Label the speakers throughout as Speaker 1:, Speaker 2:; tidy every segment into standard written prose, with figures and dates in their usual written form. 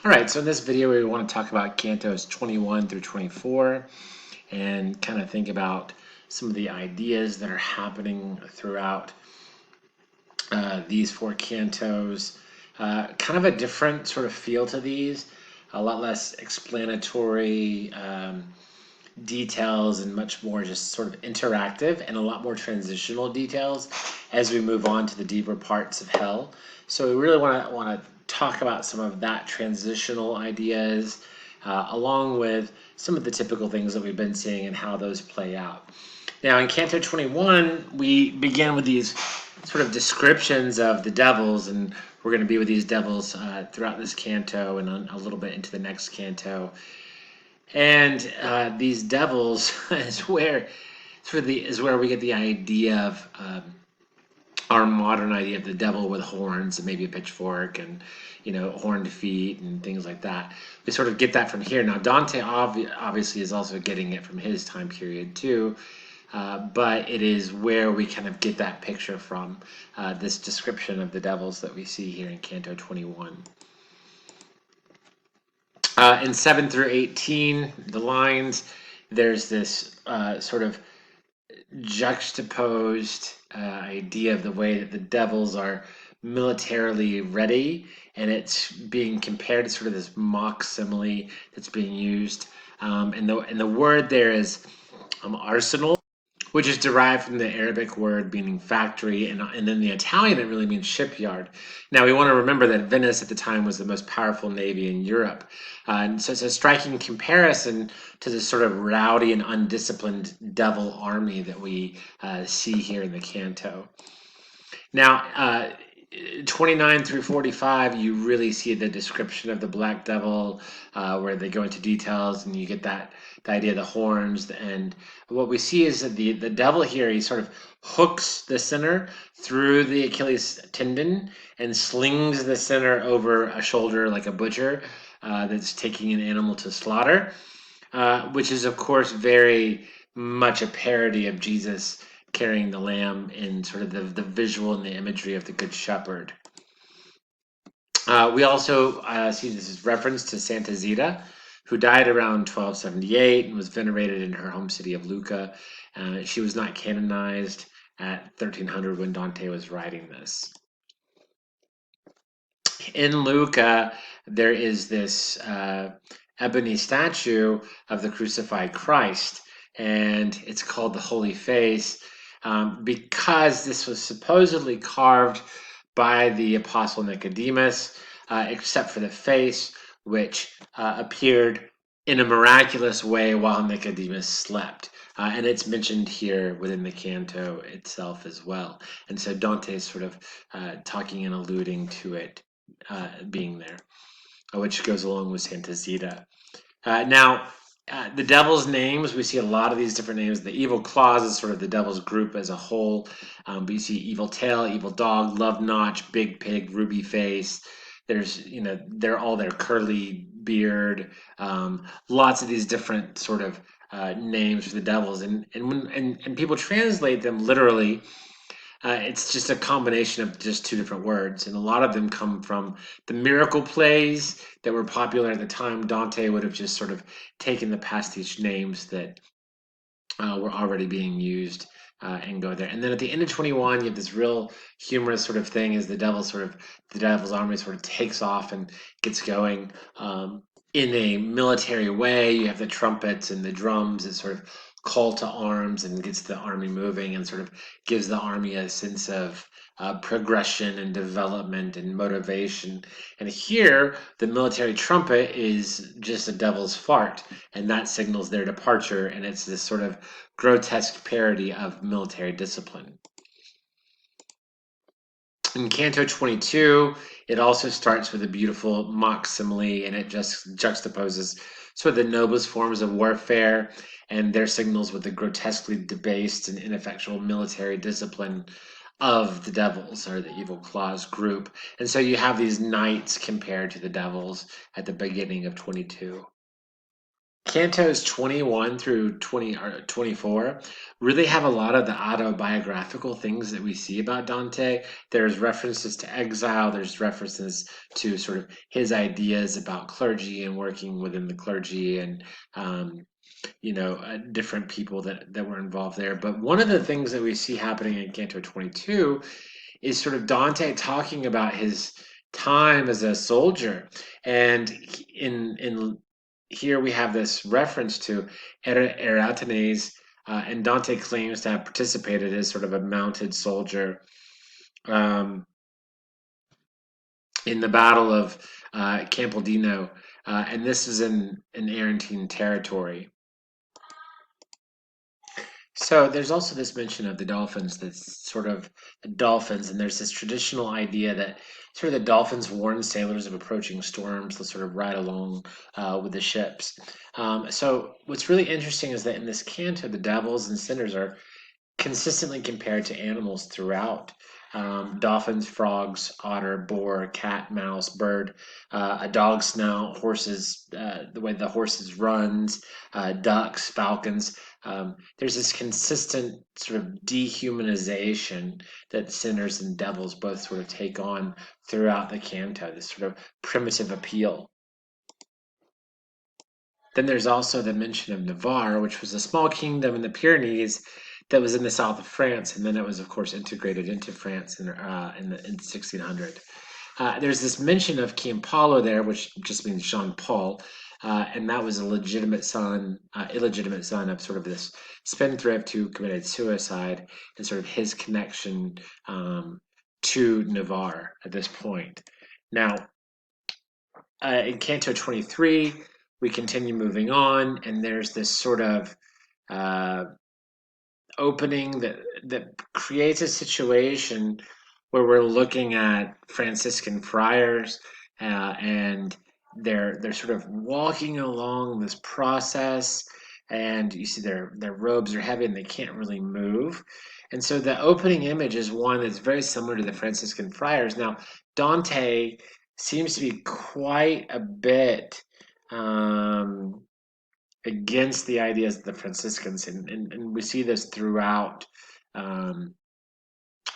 Speaker 1: All right, so in this video, we want to talk about Cantos 21 through 24 and kind of think about some of the ideas that are happening throughout these four cantos. Kind of a different sort of feel to these, a lot less explanatory details and much more just sort of interactive and a lot more transitional details as we move on to the deeper parts of hell. So we really want to talk about some of that transitional ideas along with some of the typical things that we've been seeing and how those play out. Now in Canto 21, we begin with these sort of descriptions of the devils, and we're going to be with these devils throughout this canto and a little bit into the next canto. And these devils is where we get the idea of our modern idea of the devil with horns and maybe a pitchfork and horned feet and things like that. We sort of get that from here. Now Dante obviously is also getting it from his time period too, but it is where we kind of get that picture from, this description of the devils that we see here in Canto 21. In 7 through 18, the lines, there's this sort of juxtaposed idea of the way that the devils are militarily ready, and it's being compared to sort of this mock simile that's being used. And the word there is arsenal, which is derived from the Arabic word meaning factory, and then the Italian, it really means shipyard. Now, we want to remember that Venice at the time was the most powerful navy in Europe. And so it's a striking comparison to the sort of rowdy and undisciplined devil army that we see here in the canto. Now, 29 through 45, you really see the description of the black devil, where they go into details and you get the idea of the horns. And what we see is that the devil here, he sort of hooks the sinner through the Achilles tendon and slings the sinner over a shoulder like a butcher that's taking an animal to slaughter, which is, of course, very much a parody of Jesus carrying the lamb in sort of the visual and the imagery of the Good Shepherd. We also see this as reference to Santa Zita, who died around 1278 and was venerated in her home city of Lucca. She was not canonized at 1300 when Dante was writing this. In Lucca, there is this ebony statue of the crucified Christ, and it's called the Holy Face, because this was supposedly carved by the apostle Nicodemus, except for the face, which appeared in a miraculous way while Nicodemus slept. And it's mentioned here within the canto itself as well. And so Dante is sort of talking and alluding to it being there, which goes along with Santa Zita. Now, the devil's names, we see a lot of these different names. The evil claws is sort of the devil's group as a whole. But you see evil tail, evil dog, love notch, big pig, ruby face. There's, they're all their curly beard. Lots of these different sort of names for the devils. And people translate them literally. It's just a combination of just two different words, and a lot of them come from the miracle plays that were popular at the time. Dante would have just sort of taken the pastiche names that were already being used and go there. And then at the end of 21, you have this real humorous sort of thing as the devil's army sort of takes off and gets going in a military way. You have the trumpets and the drums that sort of call to arms and gets the army moving and sort of gives the army a sense of progression and development and motivation. And here, the military trumpet is just a devil's fart, and that signals their departure, and it's this sort of grotesque parody of military discipline. In Canto 22, it also starts with a beautiful mock simile, and it just juxtaposes sort of the noblest forms of warfare and their signals with the grotesquely debased and ineffectual military discipline of the devils, or the evil claws group. And so you have these knights compared to the devils at the beginning of 22. Cantos 21 through 20 or 24 really have a lot of the autobiographical things that we see about Dante. There's references to exile, there's references to sort of his ideas about clergy and working within the clergy and um, different people that were involved there. But one of the things that we see happening in Canto 22 is sort of Dante talking about his time as a soldier, and in here we have this reference to Eratosthenes, and Dante claims to have participated as sort of a mounted soldier um, in the Battle of Campaldino, and this is in Arentine territory. So there's also this mention of the dolphins, that's sort of dolphins, and there's this traditional idea that sort of the dolphins warn sailors of approaching storms. They'll sort of ride along with the ships. So what's really interesting is that in this canto, the devils and sinners are consistently compared to animals throughout. Dolphins, frogs, otter, boar, cat, mouse, bird, a dog snout, horses, the way the horses runs, ducks, falcons. There's this consistent sort of dehumanization that sinners and devils both sort of take on throughout the canto, this sort of primitive appeal. Then there's also the mention of Navarre, which was a small kingdom in the Pyrenees that was in the south of France, and then it was, of course, integrated into France in 1600. There's this mention of Ciampolo there, which just means Jean Paul, and that was a illegitimate son of sort of this spendthrift who committed suicide, and sort of his connection to Navarre at this point. Now, in Canto 23, we continue moving on, and there's this sort of uh, opening that creates a situation where we're looking at Franciscan friars, and they're sort of walking along this process, and you see their robes are heavy and they can't really move. And so the opening image is one that's very similar to the Franciscan friars. Now, Dante seems to be quite a bit um, against the ideas of the Franciscans, and we see this throughout. Um,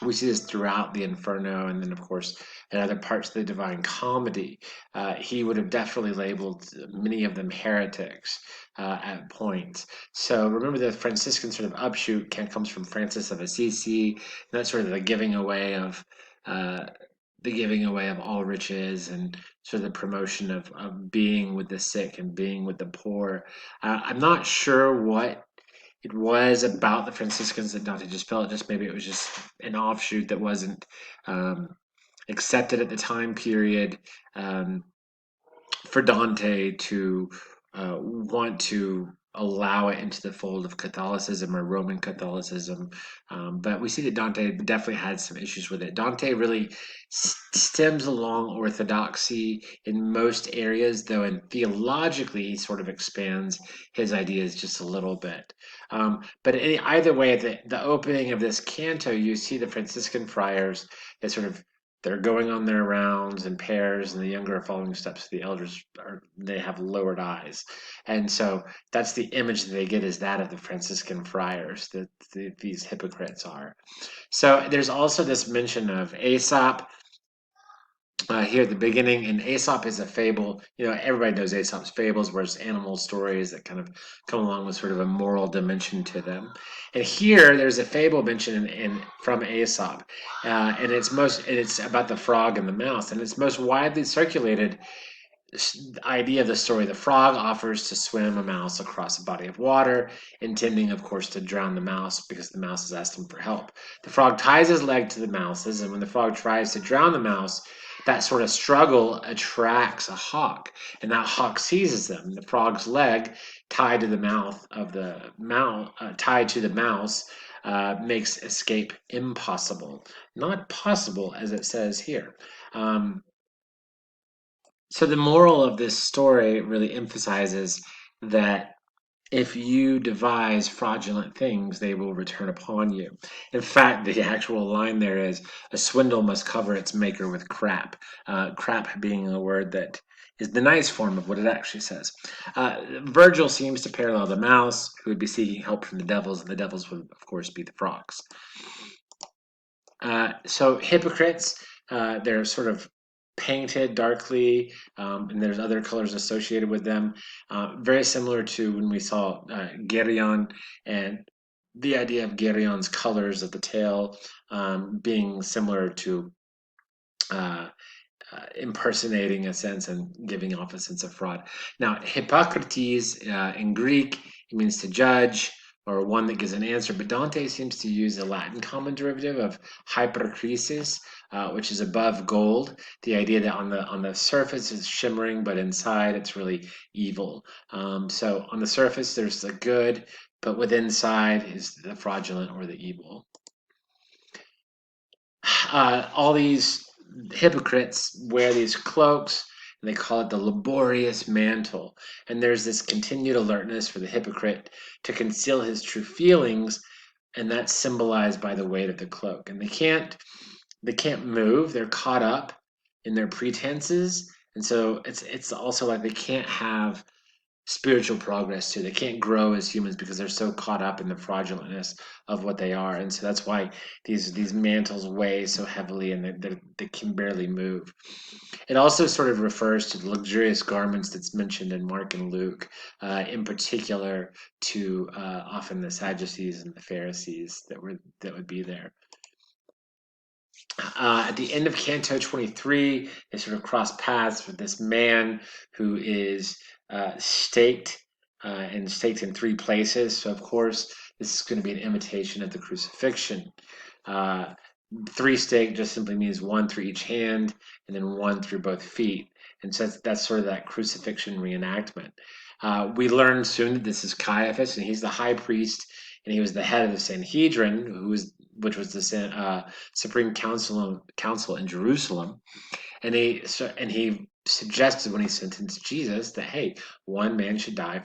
Speaker 1: we see this throughout the Inferno, and then, of course, in other parts of the Divine Comedy. He would have definitely labeled many of them heretics at points. So remember, the Franciscan sort of upshoot comes from Francis of Assisi, and that's sort of uh, the giving away of all riches, and sort of the promotion of being with the sick and being with the poor. I'm not sure what it was about the Franciscans that Dante just felt. Just maybe it was just an offshoot that wasn't um, accepted at the time period. Um, for Dante to want to allow it into the fold of Catholicism or Roman Catholicism. But we see that Dante definitely had some issues with it. Dante really stems along orthodoxy in most areas, though, and theologically, he sort of expands his ideas just a little bit. But either way, at the opening of this canto, you see the Franciscan friars that sort of they're going on their rounds in pairs, and the younger are following steps. The elders they have lowered eyes, and so that's the image that they get, is that of the Franciscan friars that these hypocrites are. So there's also this mention of Aesop here at the beginning, and Aesop is a fable. Everybody knows Aesop's fables, where it's animal stories that kind of come along with sort of a moral dimension to them. And here, there's a fable mentioned from Aesop, and it's about the frog and the mouse, and it's most widely circulated idea of the story. The frog offers to swim a mouse across a body of water, intending, of course, to drown the mouse because the mouse has asked him for help. The frog ties his leg to the mouse's, and when the frog tries to drown the mouse, that sort of struggle attracts a hawk, and that hawk seizes them. The frog's leg tied to the mouth of the mouse, tied to the mouse, makes escape impossible. Not possible, as it says here. Um, so the moral of this story really emphasizes that if you devise fraudulent things, they will return upon you. In fact, the actual line there is, a swindle must cover its maker with crap. Crap being a word that is the nice form of what it actually says. Virgil seems to parallel the mouse, who would be seeking help from the devils, and the devils would, of course, be the frogs. So hypocrites, they're sort of painted darkly, and there's other colors associated with them. Very similar to when we saw Geryon, and the idea of Geryon's colors of the tail being similar to uh, impersonating a sense and giving off a sense of fraud. Now, Hippocrates in Greek, it means to judge or one that gives an answer, but Dante seems to use a Latin common derivative of hypercrisis, which is above gold. The idea that on the surface it's shimmering, but inside it's really evil. So on the surface there's the good, but within inside is the fraudulent or the evil. All these hypocrites wear these cloaks, and they call it the laborious mantle. And there's this continued alertness for the hypocrite to conceal his true feelings, and that's symbolized by the weight of the cloak. And they can't move; they're caught up in their pretenses, and so it's also like they can't have spiritual progress too. They can't grow as humans because they're so caught up in the fraudulentness of what they are, and so that's why these mantles weigh so heavily and they can barely move. It also sort of refers to the luxurious garments that's mentioned in Mark and Luke, in particular to often the Sadducees and the Pharisees that would be there. At the end of Canto 23, they sort of cross paths with this man who is staked and staked in three places. So, of course, this is going to be an imitation of the crucifixion. Uh, Three stake just simply means one through each hand and then one through both feet. And so that's sort of that crucifixion reenactment. We learn soon that this is Caiaphas, and he's the high priest, and he was the head of the Sanhedrin, which was the Supreme Council in Jerusalem. And he suggested when he sentenced Jesus that, hey, one man should die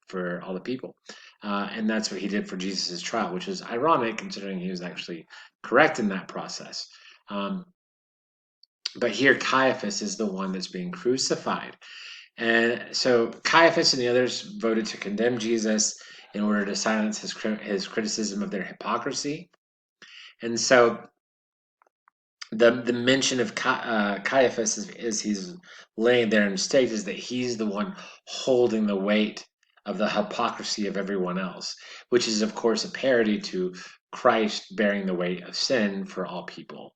Speaker 1: for all the people, and that's what he did for Jesus' trial, which is ironic considering he was actually correct in that process. Um, but here Caiaphas is the one that's being crucified, and so Caiaphas and the others voted to condemn Jesus in order to silence his criticism of their hypocrisy, and so the mention of Caiaphas as he's laying there in state is that he's the one holding the weight of the hypocrisy of everyone else, which is of course a parody to Christ bearing the weight of sin for all people.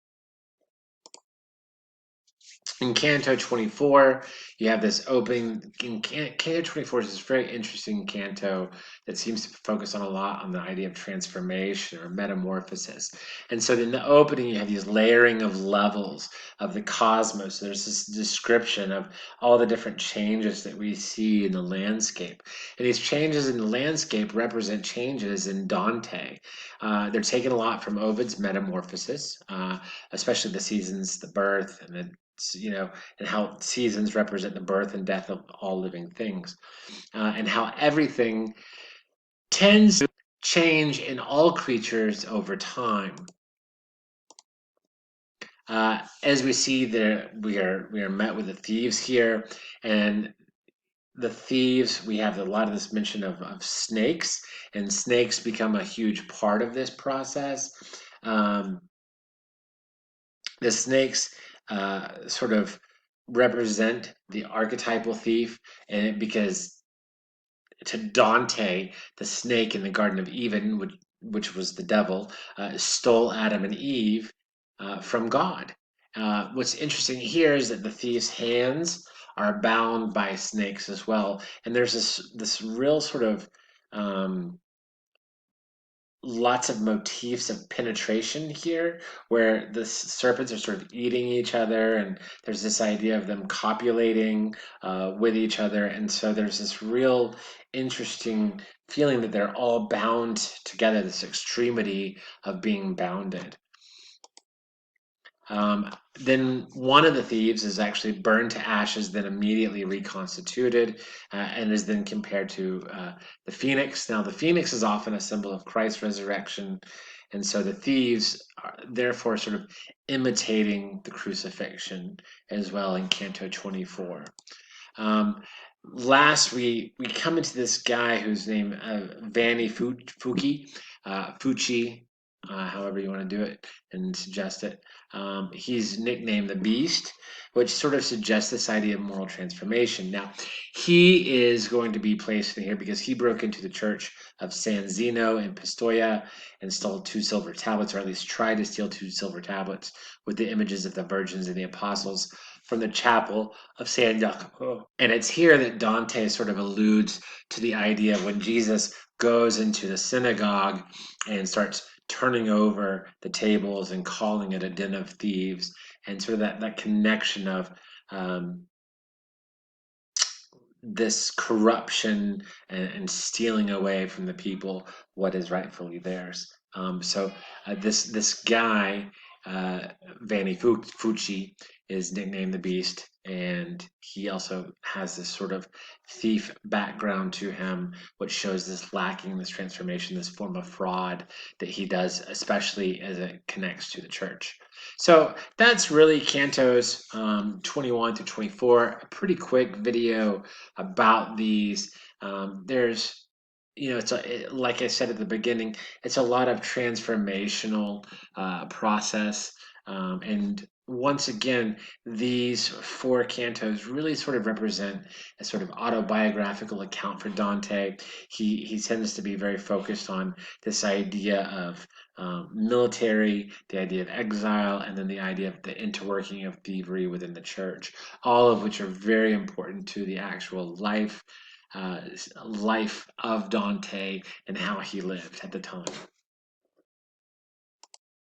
Speaker 1: In Canto 24, you have this opening. Canto 24 is this very interesting canto that seems to focus on a lot on the idea of transformation or metamorphosis. And so in the opening, you have these layering of levels of the cosmos. There's this description of all the different changes that we see in the landscape. And these changes in the landscape represent changes in Dante. They're taken a lot from Ovid's Metamorphosis, especially the seasons, the birth, and the and how seasons represent the birth and death of all living things, and how everything tends to change in all creatures over time. As we see there, we are met with the thieves here, and the thieves, we have a lot of this mention of snakes, and snakes become a huge part of this process. Um, the snakes sort of represent the archetypal thief, and because to Dante, the snake in the Garden of Eden, which was the devil, stole Adam and Eve from God. What's interesting here is that the thief's hands are bound by snakes as well, and there's this real sort of lots of motifs of penetration here where the serpents are sort of eating each other, and there's this idea of them copulating with each other, and so there's this real interesting feeling that they're all bound together, this extremity of being bounded. Then one of the thieves is actually burned to ashes, then immediately reconstituted, and is then compared to the phoenix. Now, the phoenix is often a symbol of Christ's resurrection, and so the thieves are therefore sort of imitating the crucifixion as well in Canto 24. Um, Last, we come into this guy whose name Vanni Fucci, however you want to do it and suggest it. He's nicknamed the Beast, which sort of suggests this idea of moral transformation. Now, he is going to be placed in here because he broke into the church of San Zeno in Pistoia and stole two silver tablets, or at least tried to steal two silver tablets with the images of the virgins and the apostles from the chapel of San Jacopo. And it's here that Dante sort of alludes to the idea of when Jesus goes into the synagogue and starts turning over the tables and calling it a den of thieves, and sort of that connection of um, this corruption stealing away from the people what is rightfully theirs. This guy, uh, Fucci, is nicknamed the Beast, and he also has this sort of thief background to him, which shows this lacking, this transformation, this form of fraud that he does, especially as it connects to the church. So that's really Cantos 21 through 24. A pretty quick video about these. There's, like I said at the beginning, it's a lot of transformational process. And once again, these four cantos really sort of represent a sort of autobiographical account for Dante. He tends to be very focused on this idea of military, the idea of exile, and then the idea of the interworking of thievery within the church, all of which are very important to the actual life uh, life of Dante and how he lived at the time.